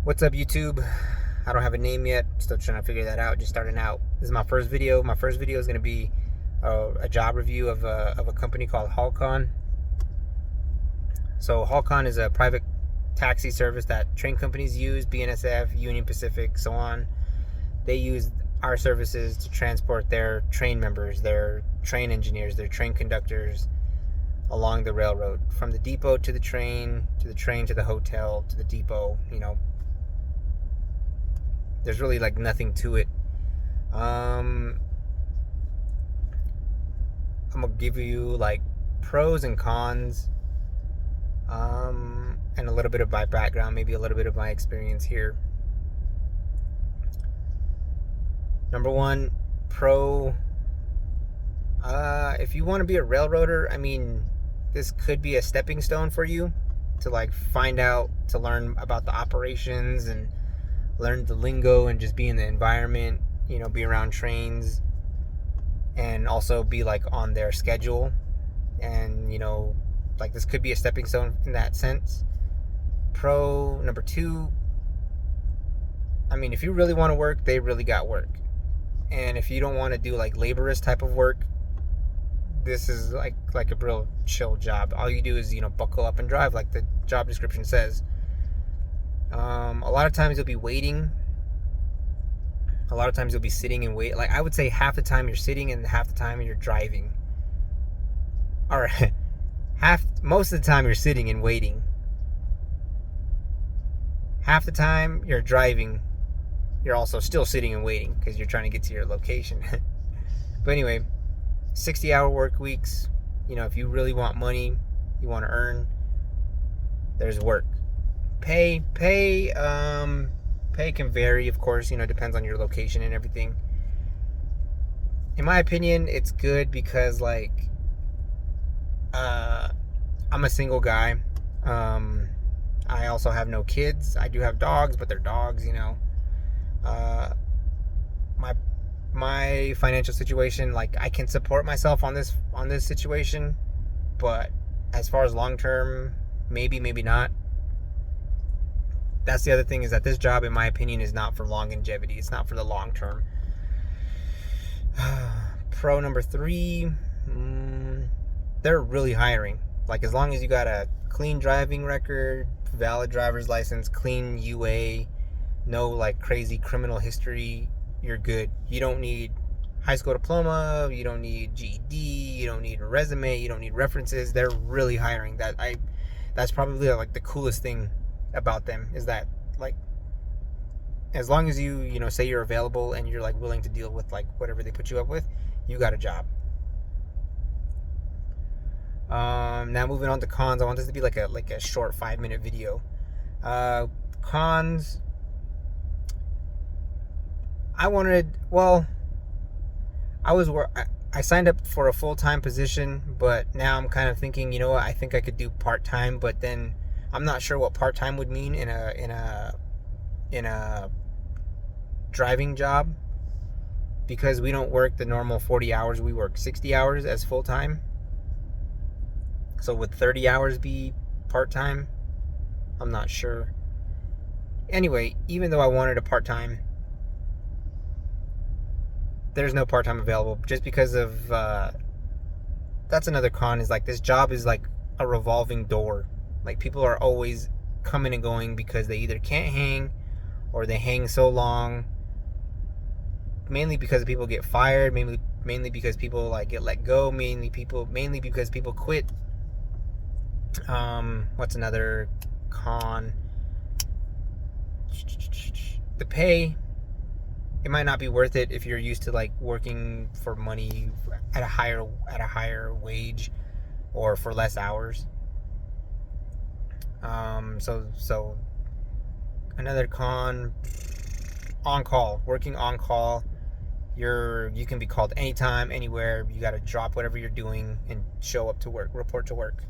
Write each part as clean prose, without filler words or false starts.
What's up, YouTube? I don't have a name yet. Still trying to figure that out. Just starting out. This is my first video. My first video is going to be a job review of a company called Hallcon. So Hallcon is a private taxi service that train companies use, BNSF, Union Pacific, so on. They use our services to transport their train members, their train engineers, their train conductors along the railroad, from the depot to the train to the hotel to the depot. There's really like nothing to it. I'm gonna give you like pros and cons, and a little bit of my background, maybe a little bit of my experience here. Number one, pro. If you want to be a railroader, I mean, this could be a stepping stone for you to like find out, to learn about the operations and learn the lingo and just be in the environment, be around trains and also be like on their schedule. And, like this could be a stepping stone in that sense. Pro number two, I mean, if you really want to work, they really got work. And if you don't want to do like laborious type of work, this is like a real chill job. All you do is, buckle up and drive like the job description says. A lot of times you'll be waiting. A lot of times you'll be sitting and wait. Like I would say half the time you're sitting and half the time you're driving. Or most of the time you're sitting and waiting. Half the time you're driving. You're also still sitting and waiting because you're trying to get to your location. But anyway, 60-hour work weeks. If you really want money, you want to earn, there's work. Pay can vary, of course, depends on your location and everything. In my opinion, it's good because like I'm a single guy. I also have no kids. I do have dogs, but they're dogs, my financial situation, like I can support myself on this situation, but as far as long term, maybe not. That's the other thing, is that this job, in my opinion, is not for longevity. It's not for the long term. Pro number three, they're really hiring. Like as long as you got a clean driving record, valid driver's license, clean UA, no like crazy criminal history, you're good. You don't need high school diploma, you don't need GED, you don't need a resume, you don't need references. They're really hiring. That's probably like the coolest thing about them, is that like as long as you say you're available and you're like willing to deal with like whatever they put you up with, you got a job. Now moving on to cons. I want this to be like a short 5-minute video. Cons. I signed up for a full-time position, but now I'm kind of thinking, I think I could do part-time, but then I'm not sure what part-time would mean in a driving job, because we don't work the normal 40 hours. We work 60 hours as full-time. So would 30 hours be part-time? I'm not sure. Anyway, even though I wanted a part-time, there's no part-time available, just because of that's another con, is like this job is like a revolving door. Like people are always coming and going because they either can't hang or they hang so long, mainly because people get fired, mainly because people like get let go, mainly because people quit. What's another con? The pay. It might not be worth it if you're used to like working for money at a higher wage or for less hours. So another con, on call. Working on call, you can be called anytime, anywhere. You got to drop whatever you're doing and show up to work, report to work.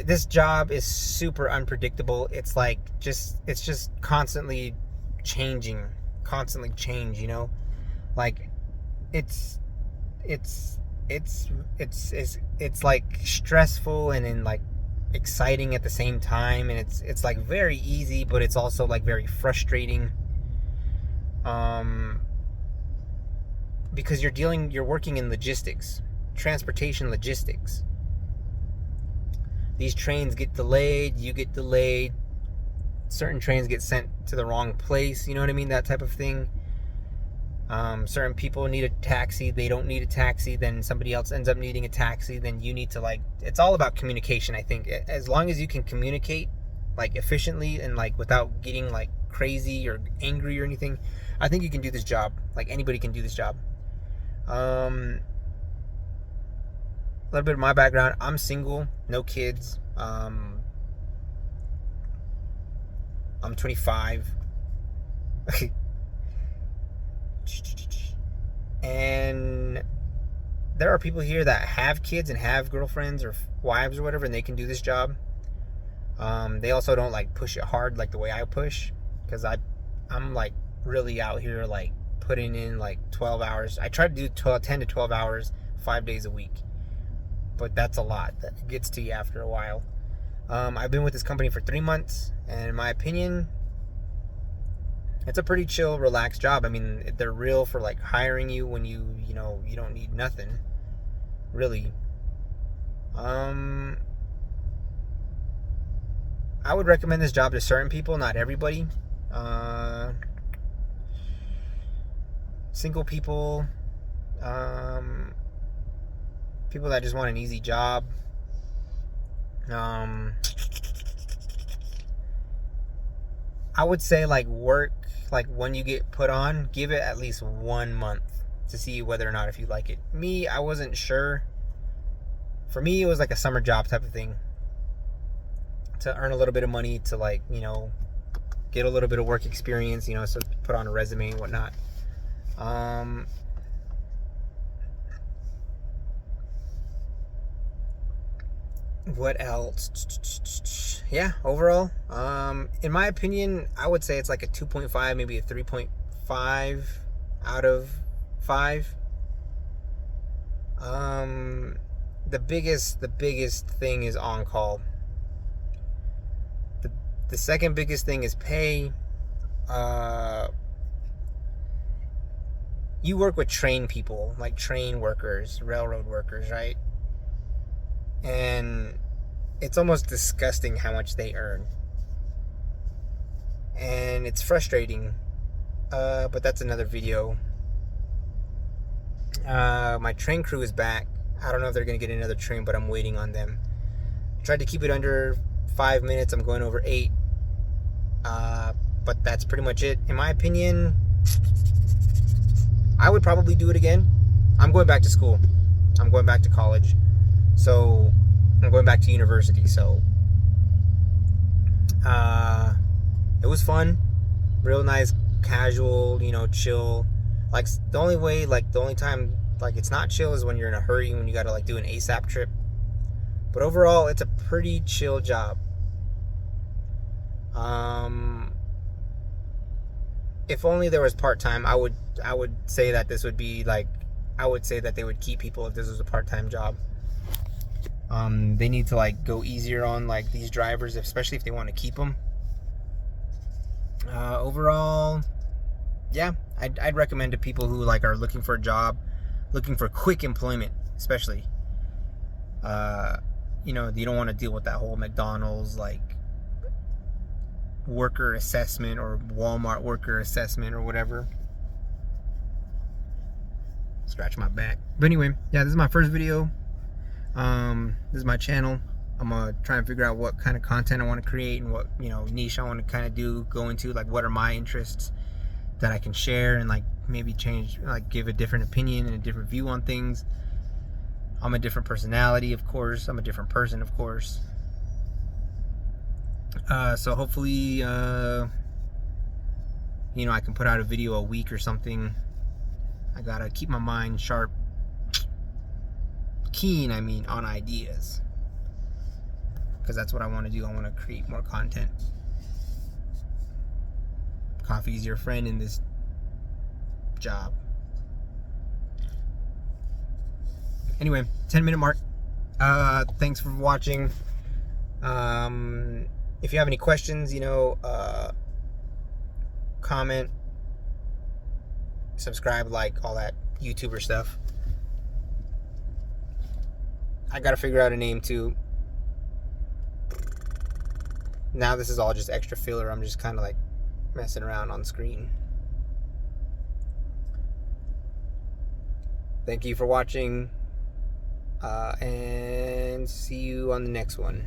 This job is super unpredictable. It's just constantly changing, like it's it's like stressful and then like exciting at the same time, and it's like very easy, but it's also like very frustrating, because you're working in logistics, transportation logistics. These trains get delayed, you get delayed, certain trains get sent to the wrong place, you know what I mean, that type of thing. Certain people need a taxi, they don't need a taxi, then somebody else ends up needing a taxi, then you need to, like, it's all about communication. I think as long as you can communicate like efficiently and like without getting like crazy or angry or anything, I think you can do this job. Like, anybody can do this job. A little bit of my background: I'm single, no kids. I'm 25. And there are people here that have kids and have girlfriends or wives or whatever, and they can do this job. They also don't like push it hard like the way I push, because I'm like really out here like putting in like 12 hours. I try to do 10 to 12 hours 5 days a week, but that's a lot. That gets to you after a while. I've been with this company for 3 months, and in my opinion, it's a pretty chill, relaxed job. I mean, they're real for like hiring you when you don't need nothing, really. I would recommend this job to certain people, not everybody. Single people, people that just want an easy job. I would say like work, like when you get put on, give it at least 1 month to see whether or not if you like it. Me, I wasn't sure. For me, it was like a summer job type of thing, to earn a little bit of money, to like, get a little bit of work experience, so put on a resume and whatnot. What else? Yeah, overall, in my opinion, I would say it's like a 2.5, maybe a 3.5 out of 5. The biggest thing is on call. The second biggest thing is pay. You work with train people, like train workers, railroad workers, right? And it's almost disgusting how much they earn, and it's frustrating, but that's another video. My train crew is back. I don't know if they're gonna get another train, but I'm waiting on them. Tried to keep it under 5 minutes. I'm going over 8, but that's pretty much it. In my opinion, I would probably do it again. I'm going back to school. I'm going back to college. So I'm going back to university. So it was fun, real nice, casual, chill. Like the only time like it's not chill is when you're in a hurry, when you gotta like do an ASAP trip. But overall, it's a pretty chill job. If only there was part-time, I would say that this would be like, I would say that they would keep people if this was a part-time job. They need to like go easier on like these drivers, especially if they want to keep them. Overall, yeah, I'd recommend to people who like are looking for a job, looking for quick employment, especially. You don't want to deal with that whole McDonald's like worker assessment or Walmart worker assessment or whatever. Scratch my back. But anyway, yeah, this is my first video. This is my channel. I'm gonna try and figure out what kind of content I want to create and what niche I want to kind of go into, like what are my interests that I can share and like maybe change, like give a different opinion and a different view on things. I'm a different personality, of course. I'm a different person, of course. So hopefully I can put out a video a week or something. I gotta keep my mind sharp, keen on ideas, because that's what I want to do. I want to create more content. Coffee's your friend in this job. Anyway, 10-minute mark. Thanks for watching. If you have any questions, comment, subscribe, like all that YouTuber stuff. I gotta figure out a name too. Now this is all just extra filler. I'm just kind of like messing around on screen. Thank you for watching, and see you on the next one.